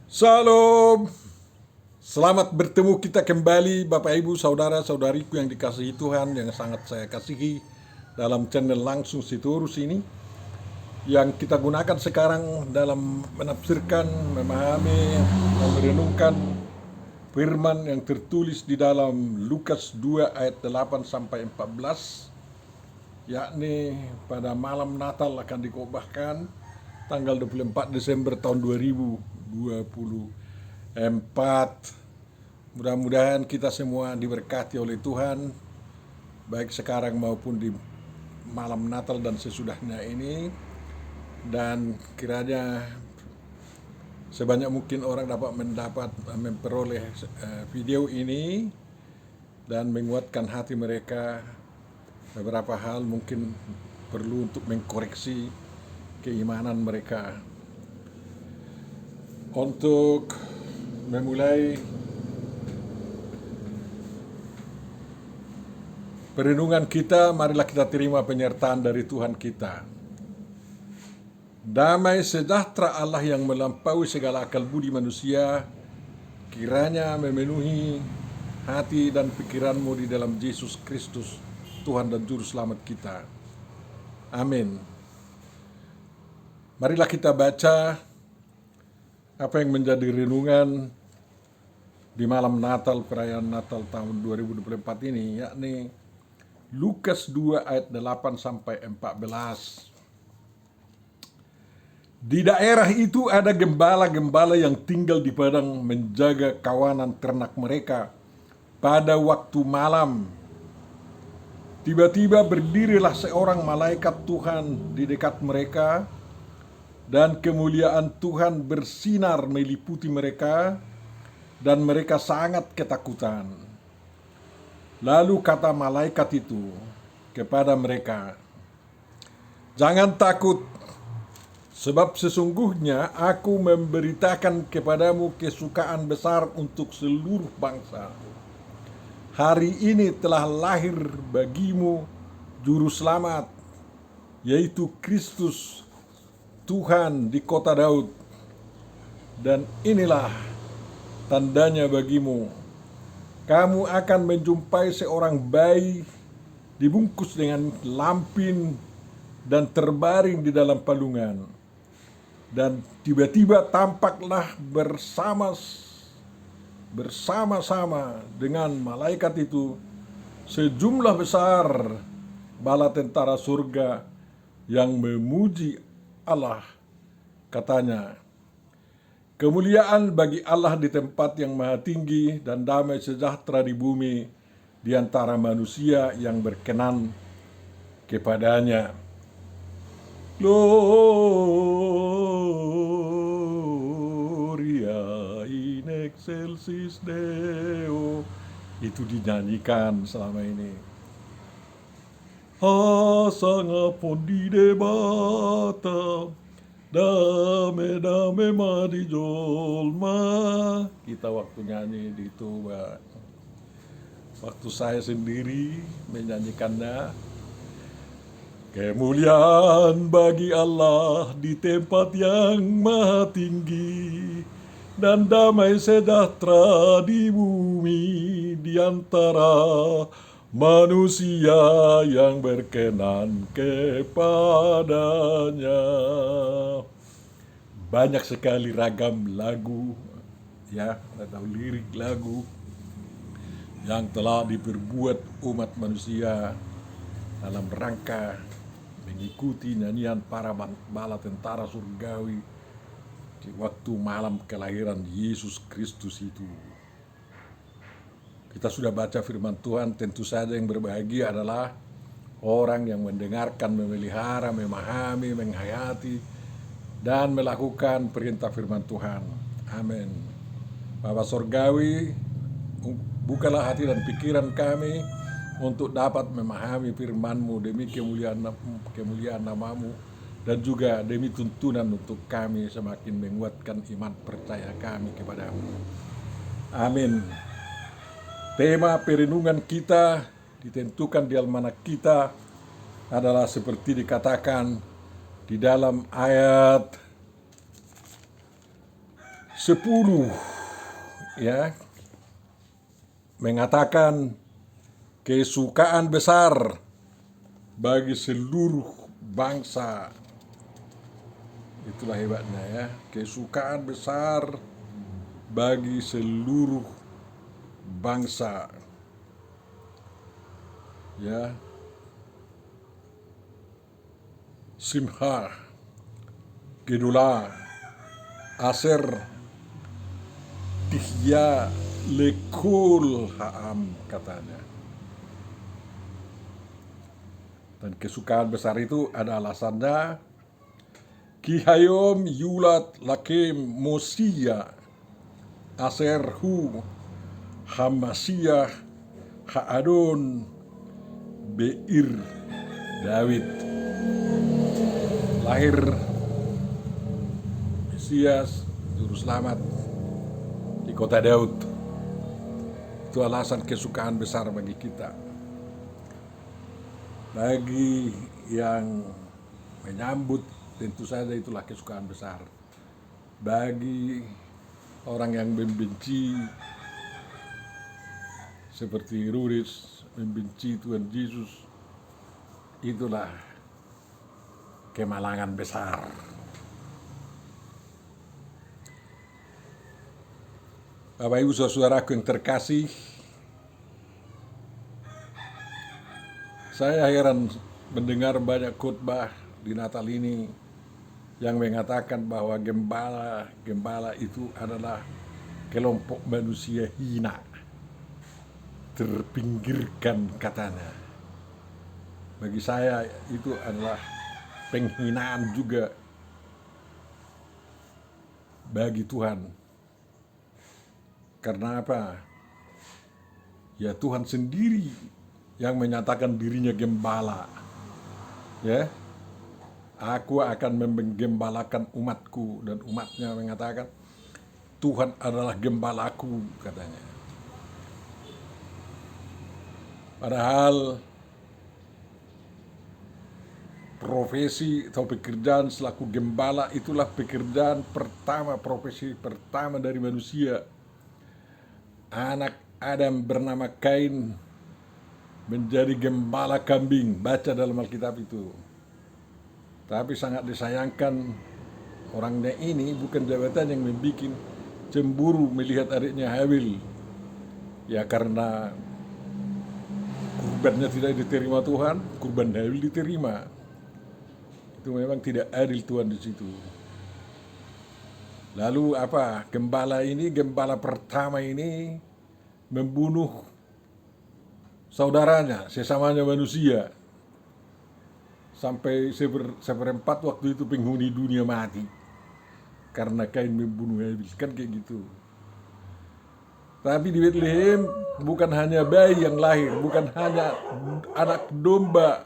Salam, selamat bertemu kita kembali Bapak Ibu Saudara-saudariku yang dikasihi Tuhan, yang sangat saya kasihi dalam channel Langsung Sitorus ini, yang kita gunakan sekarang dalam menafsirkan, memahami, dan merenungkan firman yang tertulis di dalam Lukas 2 ayat 8 sampai 14, yakni pada malam Natal akan dikobahkan tanggal 24 Desember tahun 2024. Mudah-mudahan kita semua diberkati oleh Tuhan, baik sekarang maupun di malam Natal dan sesudahnya ini. Dan kiranya sebanyak mungkin orang dapat memperoleh video ini dan menguatkan hati mereka. Beberapa hal mungkin perlu untuk mengkoreksi keimanan mereka. Untuk memulai perenungan kita, marilah kita terima penyertaan dari Tuhan kita. Damai sejahtera Allah yang melampaui segala akal budi manusia, kiranya memenuhi hati dan pikiranmu di dalam Yesus Kristus, Tuhan dan Juru Selamat kita. Amin. Marilah kita baca apa yang menjadi renungan di malam Natal, perayaan Natal tahun 2024 ini, yakni Lukas 2 ayat 8 sampai 14. Di daerah itu ada gembala-gembala yang tinggal di padang menjaga kawanan ternak mereka pada waktu malam. Tiba-tiba berdirilah seorang malaikat Tuhan di dekat mereka, dan kemuliaan Tuhan bersinar meliputi mereka, dan mereka sangat ketakutan. Lalu kata malaikat itu kepada mereka, "Jangan takut, sebab sesungguhnya aku memberitakan kepadamu kesukaan besar untuk seluruh bangsa. Hari ini telah lahir bagimu Juru Selamat, yaitu Kristus Tuhan di kota Daud. Dan inilah tandanya bagimu. Kamu akan menjumpai seorang bayi dibungkus dengan lampin dan terbaring di dalam palungan." Dan tiba-tiba tampaklah bersama-sama dengan malaikat itu sejumlah besar bala tentara surga yang memuji Allah. Katanya, "Kemuliaan bagi Allah di tempat yang maha tinggi, dan damai sejahtera di bumi di antara manusia yang berkenan kepadanya." Gloria in excelsis Deo. Itu dinyanyikan selama ini. Asanga pondi debata, dame dame madi jolma. Kita waktu nyanyi di Toba, waktu saya sendiri menyanyikannya, kemuliaan bagi Allah di tempat yang maha tinggi, dan damai sejahtera di bumi di antara manusia yang berkenan kepadanya. Banyak sekali ragam lagu, ya, atau lirik lagu yang telah diperbuat umat manusia dalam rangka mengikuti nyanyian para bala tentara surgawi di waktu malam kelahiran Yesus Kristus itu. Kita sudah baca firman Tuhan, tentu saja yang berbahagia adalah orang yang mendengarkan, memelihara, memahami, menghayati, dan melakukan perintah firman Tuhan. Amin. Bapa Surgawi, bukalah hati dan pikiran kami untuk dapat memahami firman-Mu demi kemuliaan nama-Mu, dan juga demi tuntunan untuk kami semakin menguatkan iman percaya kami kepada-Mu. Amin. Tema perenungan kita ditentukan di almanak kita adalah seperti dikatakan di dalam ayat 10 ya mengatakan kesukaan besar bagi seluruh bangsa. Itulah hebatnya ya, kesukaan besar bagi seluruh bangsa. Ya. Simha, Gedula, Aser, Tihya, Lekul Ha'am katanya. Dan kesukaan besar itu ada alasannya. Kihayom yulat lakem mosia Aser hu Hamasiyah Ha'adon Beir David. Lahir Mesias Juru Selamat di kota Daud. Itu alasan kesukaan besar bagi kita. Bagi yang menyambut tentu saja itulah kesukaan besar. Bagi orang yang membenci seperti Herodes membenci Tuhan Yesus, itulah kemalangan besar. Bapak Ibu saudaraku yang terkasih, saya heran mendengar banyak khotbah di Natal ini yang mengatakan bahwa gembala itu adalah kelompok manusia hina, terpinggirkan katanya. Bagi saya itu adalah penghinaan juga bagi Tuhan. Karena apa? Ya Tuhan sendiri yang menyatakan dirinya gembala. Ya, aku akan menggembalakan umatku, dan umatnya mengatakan Tuhan adalah gembalaku katanya. Padahal profesi atau pekerjaan selaku gembala itulah pekerjaan pertama, profesi pertama dari manusia. Anak Adam bernama Kain menjadi gembala kambing, baca dalam Alkitab itu. Tapi sangat disayangkan orangnya ini bukan jabatan yang membuat cemburu melihat adiknya Habil. Ya karena kurbannya tidak diterima Tuhan, kurban Habil diterima. Itu memang tidak adil Tuhan di situ. Lalu apa? Gembala pertama ini membunuh saudaranya, sesamanya manusia. Sampai seperempat waktu itu penghuni dunia mati karena Kain membunuh Habil, kan kayak gitu. Tapi di Bethlehem bukan hanya bayi yang lahir, bukan hanya anak domba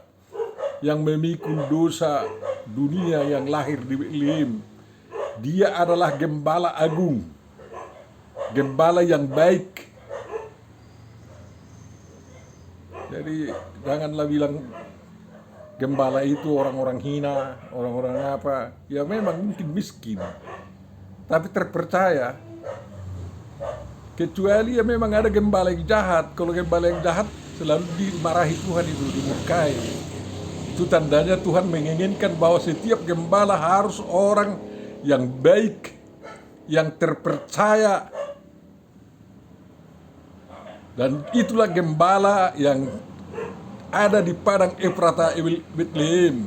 yang memikul dosa dunia yang lahir di Bethlehem. Dia adalah gembala agung, gembala yang baik. Jadi janganlah bilang gembala itu orang-orang hina, orang-orang apa. Ya memang mungkin miskin, tapi terpercaya. Kecuali ya memang ada gembala yang jahat. Kalau gembala yang jahat selalu dimarahi Tuhan, itu dimurkai. Itu tandanya Tuhan menginginkan bahwa setiap gembala harus orang yang baik, yang terpercaya. Dan itulah gembala yang ada di padang Efrata Bethlehem.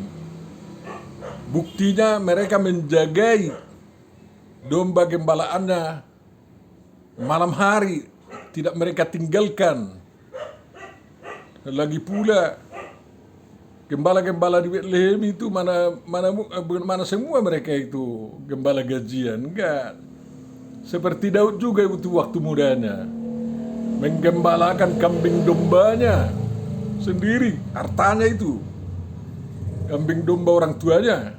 Buktinya mereka menjagai domba gembalaannya malam hari, tidak mereka tinggalkan. Lagi pula gembala-gembala di Bethlehem itu mana semua mereka itu gembala gajian, enggak. Seperti Daud juga itu waktu mudanya menggembalakan kambing dombanya sendiri, hartanya itu kambing domba orang tuanya,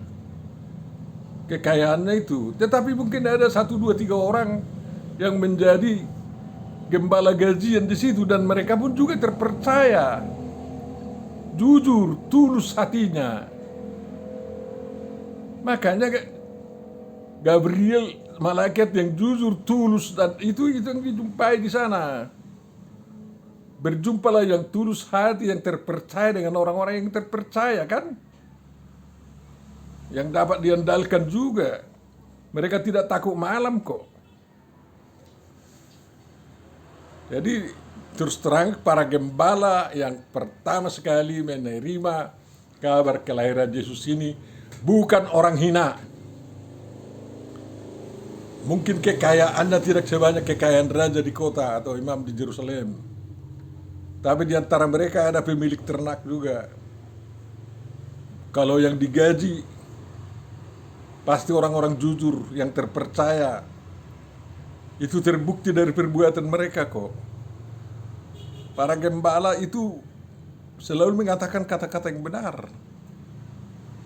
kekayaannya itu. Tetapi mungkin ada 1, 2, 3 orang yang menjadi gembala gajian di situ, dan mereka pun juga terpercaya, jujur, tulus hatinya. Makanya Gabriel malaikat yang jujur, tulus, dan itu yang dijumpai di sana. Berjumpalah yang tulus hati, yang terpercaya dengan orang-orang yang terpercaya, kan? Yang dapat diandalkan juga. Mereka tidak takut malam kok. Jadi terus terang, para gembala yang pertama sekali menerima kabar kelahiran Yesus ini bukan orang hina. Mungkin kekayaannya tidak sebanyak kekayaan raja di kota atau imam di Yerusalem. Tapi di antara mereka ada pemilik ternak juga. Kalau yang digaji pasti orang-orang jujur yang terpercaya. Itu terbukti dari perbuatan mereka kok. Para gembala itu selalu mengatakan kata-kata yang benar.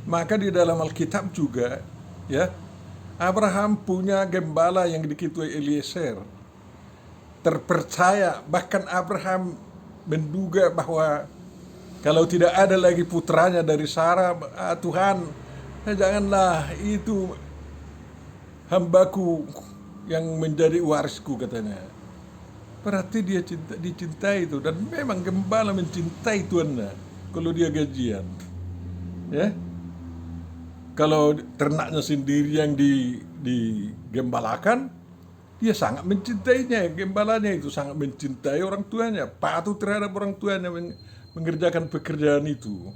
Maka di dalam Alkitab juga, ya, Abraham punya gembala yang diketuai Eliezer. Terpercaya, bahkan Abraham menduga bahwa kalau tidak ada lagi putranya dari Sarah, Tuhan, janganlah itu hambaku yang menjadi warisku, katanya. Berarti dia dicintai itu, dan memang gembala mencintai tuannya kalau dia gajian, ya. Kalau ternaknya sendiri yang digembalakan, dia sangat mencintainya. Gembalanya itu sangat mencintai orang tuanya, patuh terhadap orang tuanya, mengerjakan pekerjaan itu.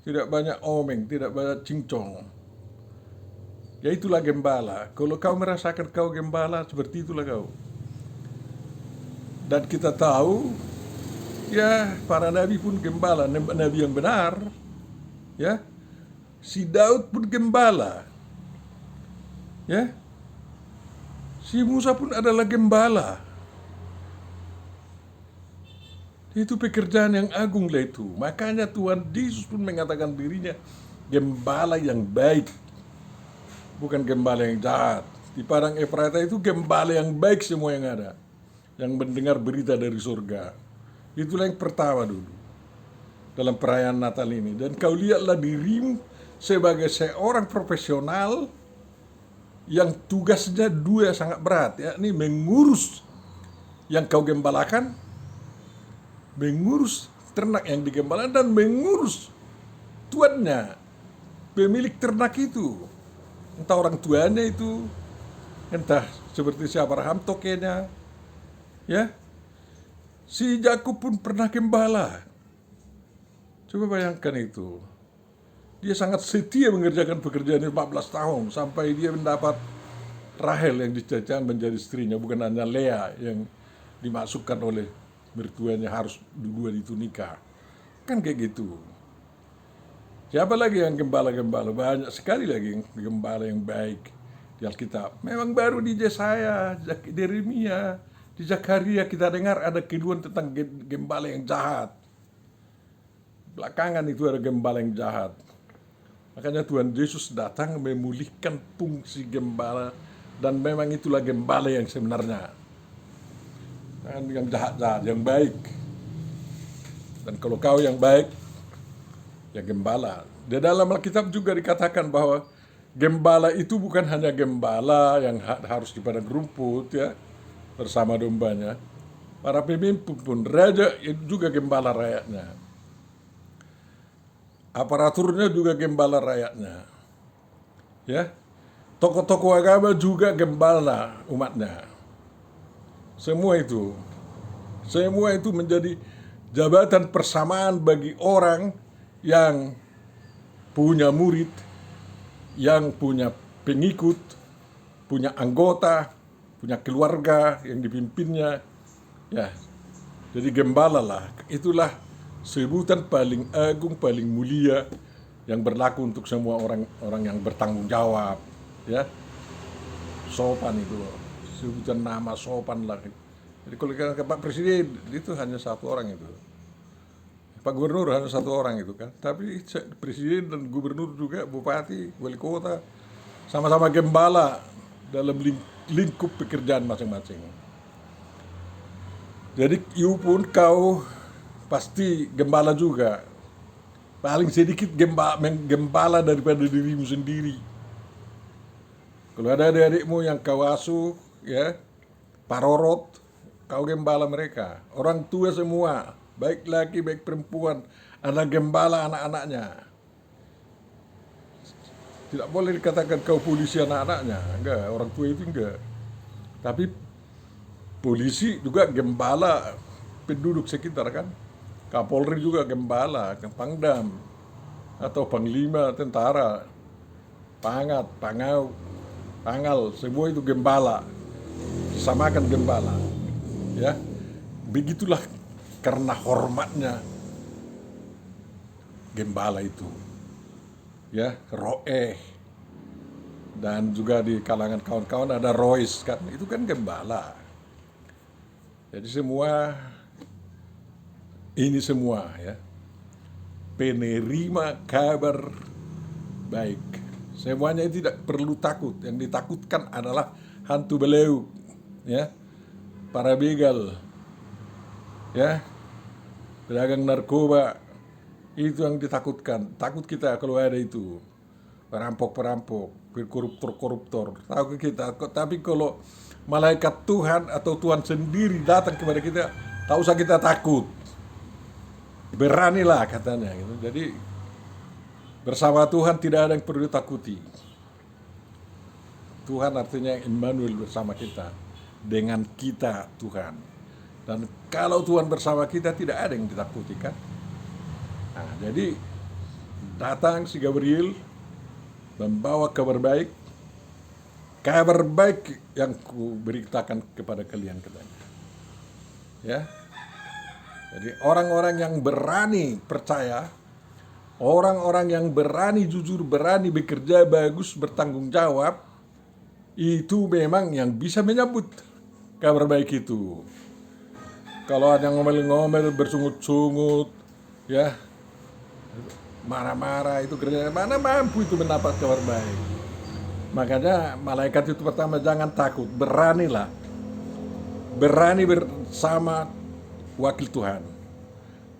Tidak banyak omeng, tidak banyak cincong. Ya itulah gembala. Kalau kau merasakan kau gembala, seperti itulah kau. Dan kita tahu, ya, para nabi pun gembala, nabi yang benar, ya. Si Daud pun gembala, ya. Si Musa pun adalah gembala. Itu pekerjaan yang agung lah itu. Makanya Tuhan Yesus pun mengatakan dirinya gembala yang baik, bukan gembala yang jahat. Di padang Efrata itu gembala yang baik semua yang ada, yang mendengar berita dari surga. Itulah yang pertama dulu dalam perayaan Natal ini. Dan kau lihatlah dirimu sebagai seorang profesional yang tugasnya dua sangat berat, yakni mengurus yang kau gembalakan, mengurus ternak yang digembalakan, dan mengurus tuannya, pemilik ternak itu. Entah orang tuanya itu, entah seperti si Abraham tokenya, ya. Si Yakub pun pernah gembala. Coba bayangkan itu. Dia sangat setia mengerjakan pekerjaan 14 tahun sampai dia mendapat Rahel yang dicacah menjadi istrinya, bukan hanya Lea yang dimasukkan oleh mertuanya harus dua itu nikah. Kan kayak gitu. Siapa lagi yang gembala-gembala? Banyak sekali lagi yang gembala yang baik di Alkitab. Memang baru di Yesaya, di Yeremia, di Zakaria kita dengar ada keluhan tentang gembala yang jahat. Belakangan itu ada gembala yang jahat. Makanya Tuhan Yesus datang memulihkan fungsi gembala, dan memang itulah gembala yang sebenarnya. Yang jahat-jahat, yang baik. Dan kalau kau yang baik, ya gembala. Di dalam Alkitab juga dikatakan bahwa gembala itu bukan hanya gembala yang harus di padang rumput, ya, bersama dombanya. Para pemimpin pun, raja juga gembala rakyatnya. Aparaturnya juga gembala rakyatnya, ya. Tokoh-tokoh agama juga gembala umatnya. Semua itu menjadi jabatan persamaan bagi orang yang punya murid, yang punya pengikut, punya anggota, punya keluarga yang dipimpinnya, ya. Jadi gembala lah, itulah sebutan paling agung, paling mulia yang berlaku untuk semua orang yang bertanggung jawab, ya. Sopan itu, sebutan nama sopan lah. Jadi kalau ke Pak Presiden itu hanya satu orang itu, Pak Gubernur hanya satu orang itu kan. Tapi Presiden dan Gubernur juga, Bupati, Wali Kota sama-sama gembala dalam lingkup pekerjaan masing-masing. Jadi you pun kau pasti gembala juga. Paling sedikit gembala daripada dirimu sendiri. Kalau ada adik-adikmu yang kau asuh, ya, parorot, kau gembala mereka. Orang tua semua, baik laki, baik perempuan, anak gembala anak-anaknya. Tidak boleh dikatakan kau polisi anak-anaknya, enggak, orang tua itu enggak. Tapi polisi juga gembala penduduk sekitar kan. Kapolri juga gembala, Pangdam, atau Panglima tentara, Pangat, Pangau, Pangal, semua itu gembala, disamakan gembala. Ya, begitulah karena hormatnya gembala itu. Ya, roeh, dan juga di kalangan kawan-kawan ada rois kan, itu kan gembala. Jadi semua ya penerima kabar baik. Semuanya tidak perlu takut. Yang ditakutkan adalah hantu beleuk, ya, para begal, ya, pedagang narkoba, itu yang ditakutkan. Takut kita kalau ada itu perampok-perampok, koruptor-koruptor. Takut kita. Tapi kalau malaikat Tuhan atau Tuhan sendiri datang kepada kita, tak usah kita takut. Beranilah katanya gitu. Jadi bersama Tuhan tidak ada yang perlu ditakuti. Tuhan artinya Immanuel, bersama kita. Dengan kita Tuhan. Dan kalau Tuhan bersama kita tidak ada yang ditakuti kan. Nah, jadi datang si Gabriel membawa kabar baik. Kabar baik yang ku beritakan kepada kalian katanya. Ya. Jadi orang-orang yang berani percaya, orang-orang yang berani jujur, berani bekerja bagus, bertanggung jawab, itu memang yang bisa menyambut kabar baik itu. Kalau ada yang ngomel-ngomel, bersungut-sungut, ya, marah-marah, itu kerja mana mampu itu mendapat kabar baik. Makanya malaikat itu pertama jangan takut, beranilah. Berani bersama wakil Tuhan.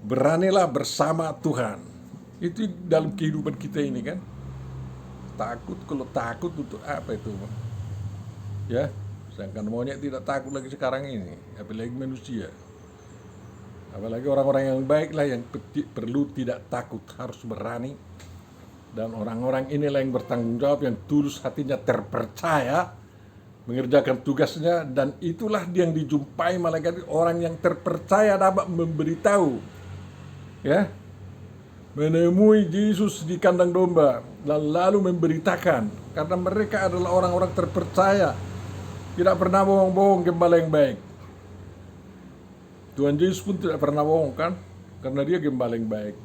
Beranilah bersama Tuhan. Itu dalam kehidupan kita ini kan. Takut, kalau takut untuk apa itu? Ya, sedangkan monyet tidak takut lagi sekarang ini, apalagi manusia. Apalagi orang-orang yang baik lah yang perlu tidak takut, harus berani. Dan orang-orang inilah yang bertanggung jawab, yang tulus hatinya, terpercaya mengerjakan tugasnya, dan itulah yang dijumpai malaikat. Orang yang terpercaya dapat memberitahu, ya, menemui Yesus di kandang domba dan lalu memberitakan, karena mereka adalah orang-orang terpercaya, tidak pernah bohong-bohong, gembala yang baik. Tuhan Yesus pun tidak pernah bohong kan, karena dia gembala yang baik.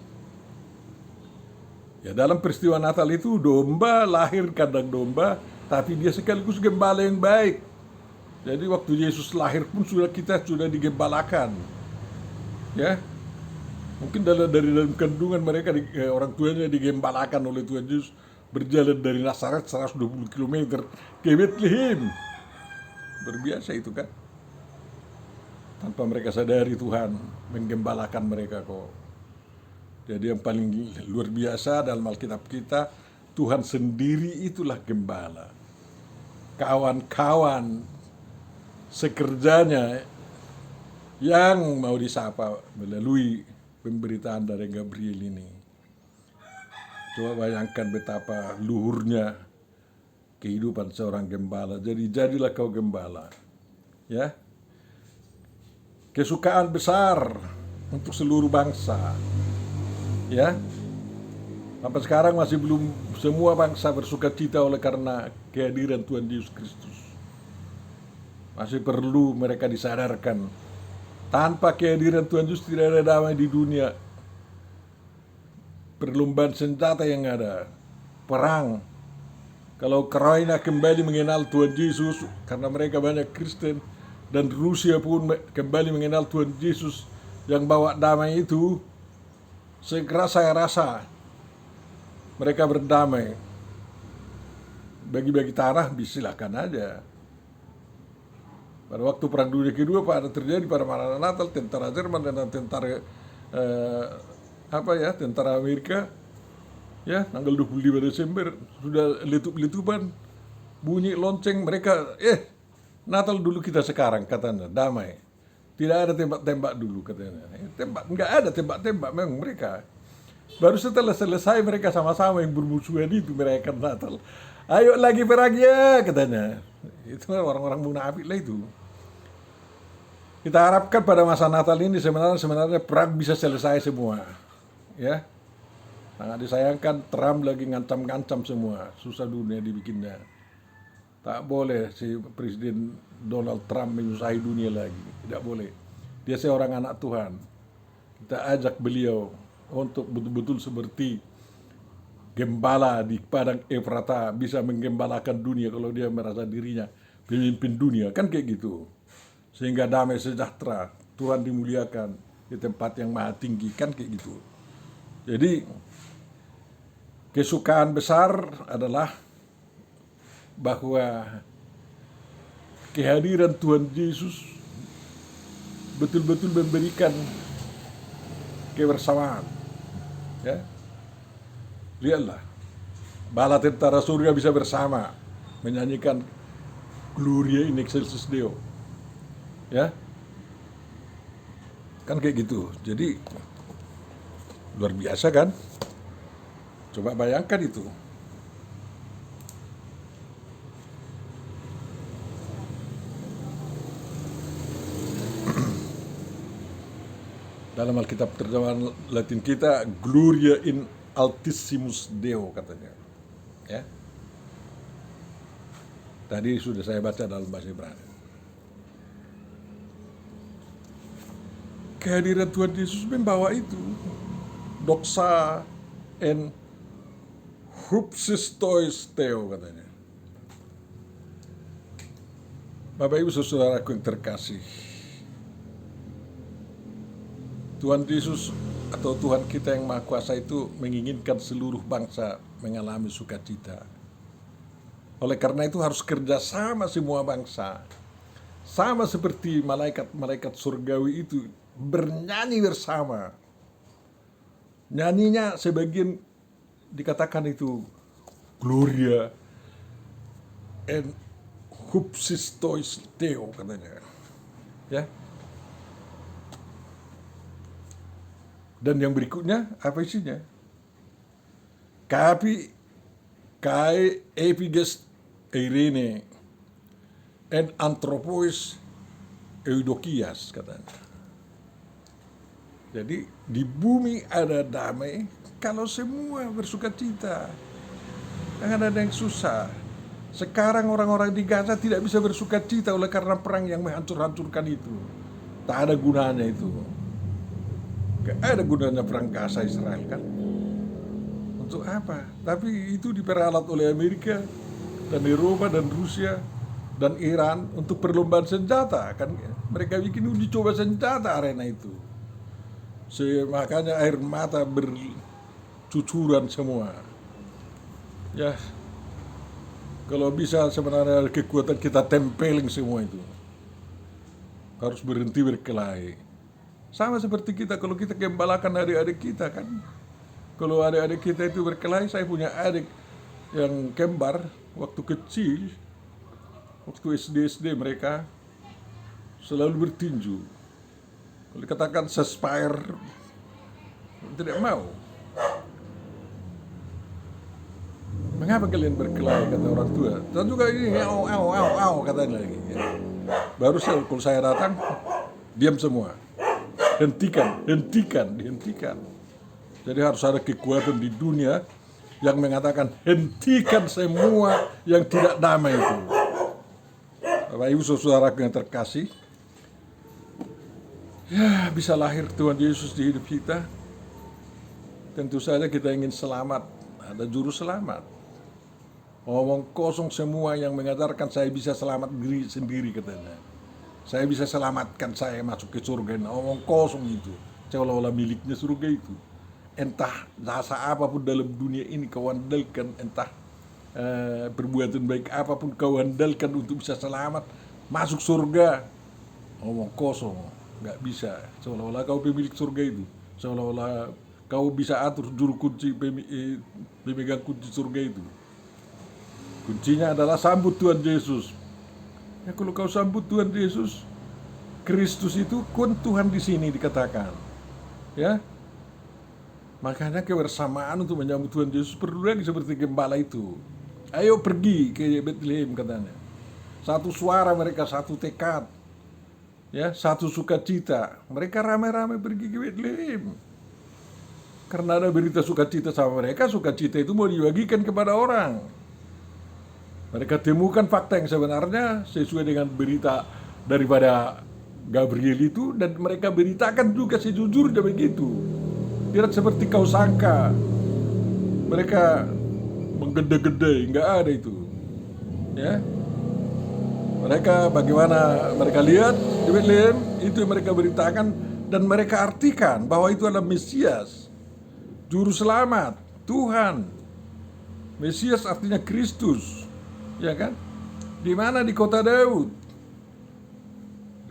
Ya, dalam peristiwa Natal itu domba lahir kandang domba, tapi dia sekaligus gembala yang baik. Jadi waktu Yesus lahir pun kita sudah digembalakan. Ya, mungkin dari dalam kandungan mereka orang tuanya digembalakan oleh Tuhan Yesus, berjalan dari Nazaret 120 km ke Bethlehem. Berbiasa itu kan. Tanpa mereka sadari Tuhan menggembalakan mereka kok. Jadi yang paling luar biasa dalam Alkitab kita, Tuhan sendiri itulah gembala. Kawan-kawan sekerjanya yang mau disapa melalui pemberitaan dari Gabriel ini. Coba bayangkan betapa luhurnya kehidupan seorang gembala. Jadi jadilah kau gembala. Ya. Kesukaan besar untuk seluruh bangsa. Ya. Sampai sekarang masih belum semua bangsa bersuka cita oleh karena kehadiran Tuhan Yesus Kristus. Masih perlu mereka disadarkan. Tanpa kehadiran Tuhan Yesus tidak ada damai di dunia. Perlombaan senjata yang ada, perang. Kalau Ukraina kembali mengenal Tuhan Yesus karena mereka banyak Kristen, dan Rusia pun kembali mengenal Tuhan Yesus yang bawa damai itu, segera saya rasa mereka berdamai. Bagi-bagi tanah silakan aja. Pada waktu Perang Dunia Kedua pada terjadi pada malam Natal, tentara Jerman dan tentara tentara Amerika, ya, tanggal 25 Desember sudah letup-letupan bunyi lonceng mereka, Natal dulu kita sekarang katanya, damai. Tidak ada tembak-tembak dulu katanya. Tembak, nggak ada tembak-tembak memang mereka. Baru setelah selesai mereka sama-sama yang bermusuhan itu merayakan Natal. Ayo lagi perang ya katanya. Itu orang-orang munafik lah itu. Kita harapkan pada masa Natal ini sebenarnya perang bisa selesai semua. Ya. Sangat disayangkan Trump lagi ngancam-ngancam semua. Susah dunia dibikinnya. Tak boleh si Presiden Donald Trump menyusahi dunia lagi. Tidak boleh. Dia seorang anak Tuhan. Kita ajak beliau untuk betul-betul seperti gembala di padang Efrata bisa menggembalakan dunia kalau dia merasa dirinya pemimpin dunia. Kan kayak gitu. Sehingga damai sejahtera. Tuhan dimuliakan di tempat yang maha tinggi. Kan kayak gitu. Jadi kesukaan besar adalah bahwa kehadiran Tuhan Yesus betul-betul memberikan kebersamaan. Ya, lihatlah, bala tentara surga bisa bersama menyanyikan Gloria in excelsis Deo. Ya, kan kayak gitu. Jadi luar biasa kan? Coba bayangkan itu. Dalam Alkitab terjemahan Latin kita, Gloria in altissimus Deo katanya. Ya. Tadi sudah saya baca dalam bahasa Ibrani. Kehadiran Tuhan Yesus membawa itu. Doxa en hupsistois Deo katanya. Bapak Ibu saudaraku yang terkasih, Tuhan Yesus atau Tuhan kita yang Maha Kuasa itu menginginkan seluruh bangsa mengalami sukacita. Oleh karena itu harus kerjasama semua bangsa. Sama seperti malaikat-malaikat surgawi itu bernyanyi bersama. Nyanyinya sebagian dikatakan itu Gloria en hupsistois Deo katanya. Ya. Dan yang berikutnya apa isinya? Kapi kai epiges eirene en anthropois eudokias katanya. Jadi di bumi ada damai kalau semua bersuka cita. Jangan ada yang susah. Sekarang orang-orang di Gaza tidak bisa bersuka cita oleh karena perang yang menghancur-hancurkan itu. Tak ada gunanya itu. Gak ada gunanya perang Gaza Israel kan. Untuk apa? Tapi itu diperalat oleh Amerika dan Eropa dan Rusia dan Iran untuk perlombaan senjata kan. Mereka bikin uji coba senjata arena itu. Makanya air mata bercucuran semua. Ya, kalau bisa sebenarnya kekuatan kita tempelin semua itu. Harus berhenti berkelahi. Sama seperti kita, kalau kita gembalakan adik-adik kita kan. Kalau adik-adik kita itu berkelahi, saya punya adik yang kembar waktu kecil, waktu SD mereka selalu bertinju. Kalau dikatakan seспire, tidak mau. Mengapa kalian berkelahi, kata orang tua. Dan juga ini, au, katanya lagi. Baru kalau saya datang, diam semua. Hentikan. Jadi harus ada kekuatan di dunia yang mengatakan hentikan semua yang tidak damai itu. Bapak Ibu saudaraku yang terkasih, ya bisa lahir Tuhan Yesus di hidup kita. Tentu saja kita ingin selamat, ada juru selamat. Omong kosong semua yang mengajarkan saya bisa selamat diri sendiri katanya. Saya bisa selamatkan saya masuk ke surga. Omong kosong itu. Seolah-olah miliknya surga itu. Entah jasa apapun dalam dunia ini kau andalkan. Entah perbuatan baik apapun kau andalkan untuk bisa selamat. Masuk surga. Omong kosong. Gak bisa. Seolah-olah kau pemilik surga itu. Seolah-olah kau bisa atur juru kunci pemegang kunci surga itu. Kuncinya adalah sambut Tuhan Yesus. Ya, kalau kau sambut Tuhan Yesus, Kristus itu kun Tuhan di sini dikatakan. Ya, makanya kebersamaan untuk menyambut Tuhan Yesus perlu lagi seperti gembala itu. Ayo pergi ke Bethlehem katanya. Satu suara mereka, satu tekad. Ya, satu sukacita. Mereka ramai-ramai pergi ke Bethlehem. Karena ada berita sukacita sama mereka, sukacita itu mau dibagikan kepada orang. Mereka temukan fakta yang sebenarnya sesuai dengan berita daripada Gabriel itu, dan mereka beritakan juga sejujurnya begitu. Tidak seperti kau sangka. Mereka menggede-gede, enggak ada itu. Ya. Mereka bagaimana mereka lihat di Bethlehem, itu yang mereka beritakan dan mereka artikan bahwa itu adalah Mesias, Juru Selamat, Tuhan. Mesias artinya Kristus, ya kan? Di mana? Di kota Daud.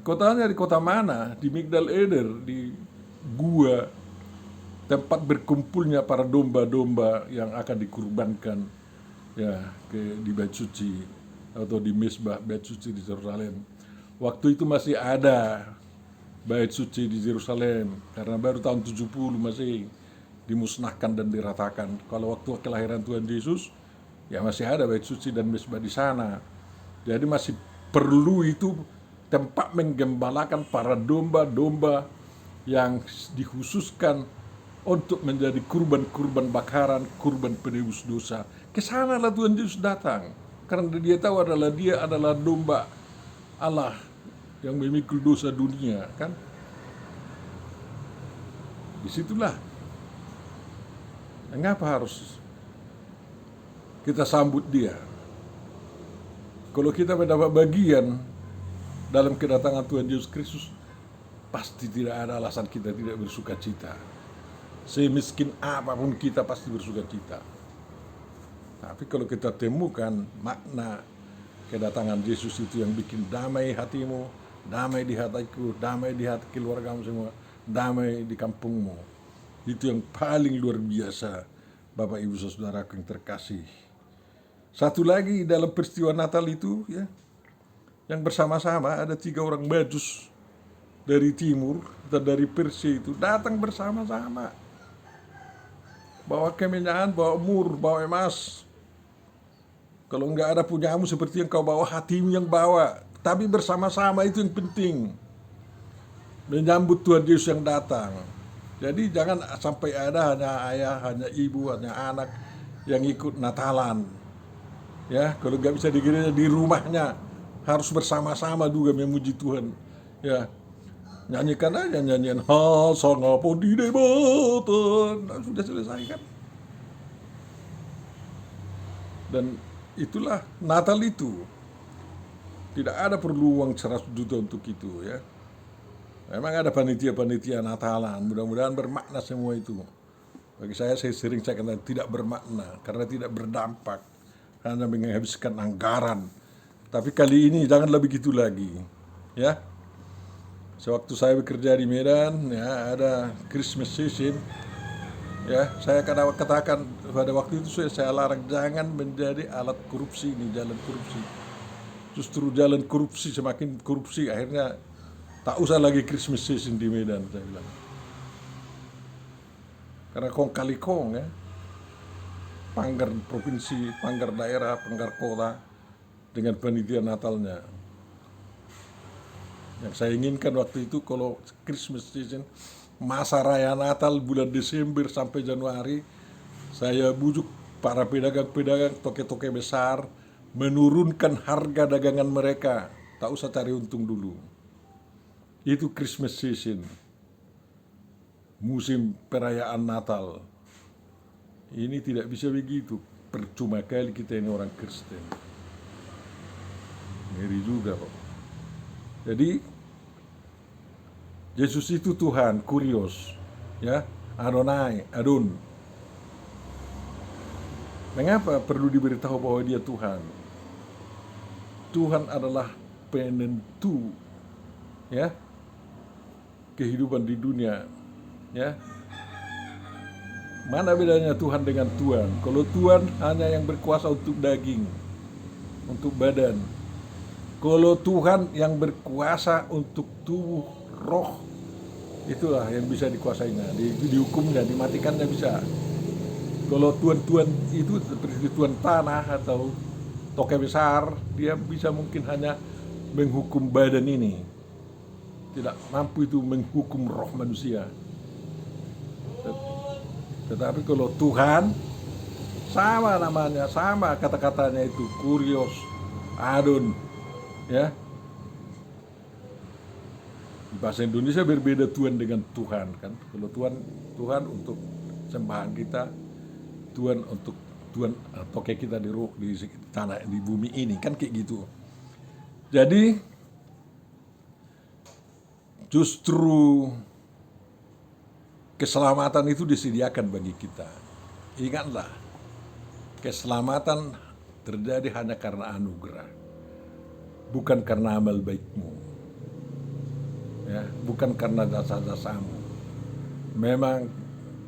Kotanya di kota mana? Di Migdal Eder, di gua, tempat berkumpulnya para domba-domba yang akan dikurbankan ya di Bait Suci atau di Mezbah Bait Suci di Yerusalem. Waktu itu masih ada Bait Suci di Yerusalem karena baru tahun 70 masih dimusnahkan dan diratakan. Kalau waktu kelahiran Tuhan Yesus ya masih ada Bait Suci dan Mezbah di sana. Jadi masih perlu itu tempat menggembalakan para domba-domba yang dikhususkan untuk menjadi kurban-kurban bakaran, kurban penebus dosa. Kesanalah Tuhan Yesus datang, karena dia tahu dia adalah domba Allah yang memikul dosa dunia, kan? Disitulah. Mengapa harus kita sambut dia? Kalau kita mendapat bagian dalam kedatangan Tuhan Yesus Kristus, pasti tidak ada alasan kita tidak bersuka cita. Semiskin apapun kita pasti bersuka cita. Tapi kalau kita temukan makna kedatangan Yesus itu yang bikin damai hatimu, damai di hatiku, damai di hati keluargamu semua, damai di kampungmu, itu yang paling luar biasa, Bapak Ibu Saudaraku yang terkasih. Satu lagi dalam peristiwa Natal itu ya, yang bersama-sama ada 3 orang Majus dari timur atau dari Persia itu datang bersama-sama. Bawa kemenyan, bawa mur, bawa emas. Kalau enggak ada punyamu seperti yang kau bawa, hatimu yang bawa. Tapi bersama-sama itu yang penting. Menyambut Tuhan Yesus yang datang. Jadi jangan sampai ada hanya ayah, hanya ibu, hanya anak yang ikut Natalan. Ya, kalau enggak bisa di gereja, di rumahnya harus bersama-sama juga memuji Tuhan. Ya, nyanyikan aja nyanyian Hasangapo di debatan. Nah, sudah selesai kan. Dan itulah Natal itu. Tidak ada perlu uang 100 juta untuk itu ya. Memang ada panitia-panitia Natalan, mudah-mudahan bermakna semua itu. Bagi saya sering katakan tidak bermakna karena tidak berdampak, hanya menghabiskan anggaran. Tapi kali ini janganlah begitu lagi ya. Sewaktu saya bekerja di Medan, ya ada Christmas season, ya saya katakan pada waktu itu saya larang jangan menjadi alat korupsi ini, jalan korupsi. Justru jalan korupsi semakin korupsi, akhirnya tak usah lagi Christmas season di Medan, saya bilang. Karena kong kali kong ya, panggar provinsi, panggar daerah, panggar kota dengan panitia Natalnya. Yang saya inginkan waktu itu kalau Christmas season, masa raya Natal bulan Desember sampai Januari, saya bujuk para pedagang-pedagang, toke-toke besar, menurunkan harga dagangan mereka. Tak usah cari untung dulu. Itu Christmas season, musim perayaan Natal. Ini tidak bisa begitu, percuma kali kita ini orang Kristen. Ngeri juga Pak. Jadi Yesus itu Tuhan, Kurios, ya, Adonai, Adon. Mengapa perlu diberitahu bahwa dia Tuhan? Tuhan adalah penentu, ya, kehidupan di dunia, ya. Mana bedanya Tuhan dengan Tuhan? Kalau Tuhan hanya yang berkuasa untuk daging, untuk badan. Kalau Tuhan yang berkuasa untuk tubuh, roh, itulah yang bisa dikuasainya, dihukumnya, dimatikannya bisa. Kalau tuan-tuan itu seperti tuan tanah atau toke besar, dia bisa mungkin hanya menghukum badan ini, tidak mampu itu menghukum roh manusia. Tetapi kalau Tuhan, sama namanya, sama kata-katanya itu, kurios, adon, ya. Di bahasa Indonesia berbeda Tuhan dengan Tuhan kan. Kalau Tuhan untuk sembahan kita, Tuhan untuk Tuhan atau kayak kita di roh, di tanah, di bumi ini kan kayak gitu. Jadi justru keselamatan itu disediakan bagi kita. Ingatlah, keselamatan terjadi hanya karena anugerah, bukan karena amal baikmu, ya, bukan karena jasa-jasamu. Memang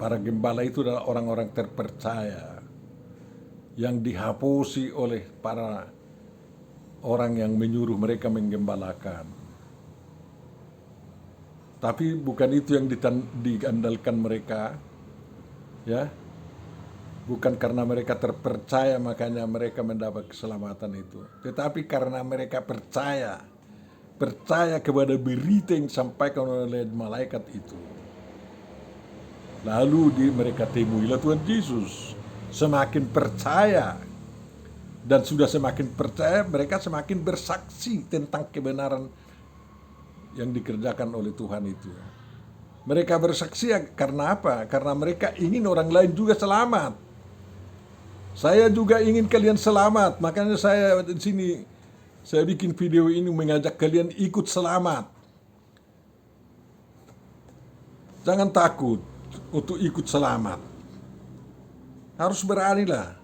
para gembala itu adalah orang-orang terpercaya yang dihapusi oleh para orang yang menyuruh mereka menggembalakan. Tapi bukan itu yang diandalkan mereka, ya. Bukan karena mereka terpercaya makanya mereka mendapat keselamatan itu, tetapi karena mereka percaya kepada berita yang disampaikan oleh malaikat itu. Lalu mereka temuilah Tuhan Yesus. Semakin percaya, dan sudah semakin percaya, mereka semakin bersaksi tentang kebenaran yang dikerjakan oleh Tuhan itu. Mereka bersaksi karena apa? Karena mereka ingin orang lain juga selamat. Saya juga ingin kalian selamat, makanya saya di sini saya bikin video ini mengajak kalian ikut selamat. Jangan takut untuk ikut selamat. Harus beranilah.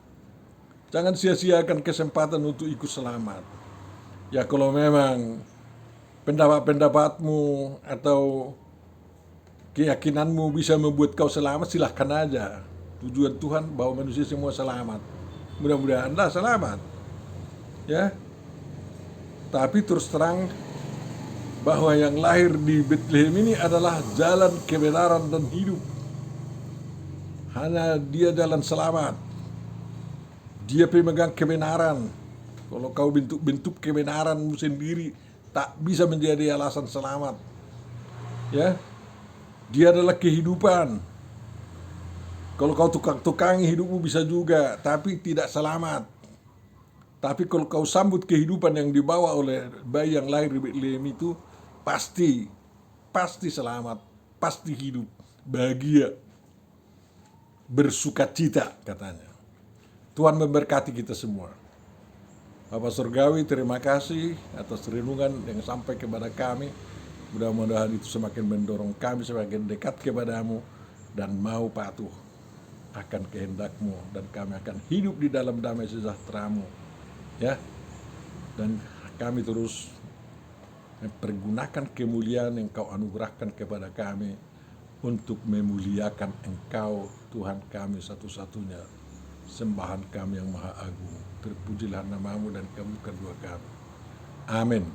Jangan sia-siakan kesempatan untuk ikut selamat. Ya kalau memang pendapat-pendapatmu atau keyakinanmu bisa membuat kau selamat, silahkan aja. Tujuan Tuhan bahwa manusia semua selamat. Mudah-mudahanlah selamat. Ya. Tapi terus terang bahwa yang lahir di Bethlehem ini adalah jalan kebenaran dan hidup. Hanya dia jalan selamat. Dia pemegang kebenaran. Kalau kau bentuk kebenaranmu sendiri, tak bisa menjadi alasan selamat. Ya. Dia adalah kehidupan. Kalau kau tukang-tukangi hidupmu bisa juga, tapi tidak selamat. Tapi kalau kau sambut kehidupan yang dibawa oleh bayi yang lahir di Bethlehem itu, pasti selamat, pasti hidup, bahagia, bersukacita katanya. Tuhan memberkati kita semua. Bapak Surgawi, terima kasih atas renungan yang sampai kepada kami. Mudah-mudahan itu semakin mendorong kami semakin dekat kepadamu dan mau patuh akan kehendak-Mu, dan kami akan hidup di dalam damai sejahtera-Mu, ya. Dan kami terus mempergunakan kemuliaan yang Kau anugerahkan kepada kami untuk memuliakan Engkau, Tuhan kami satu-satunya, sembahan kami yang maha agung. Terpujilah nama-Mu dan kabulkan doa kami. Amin.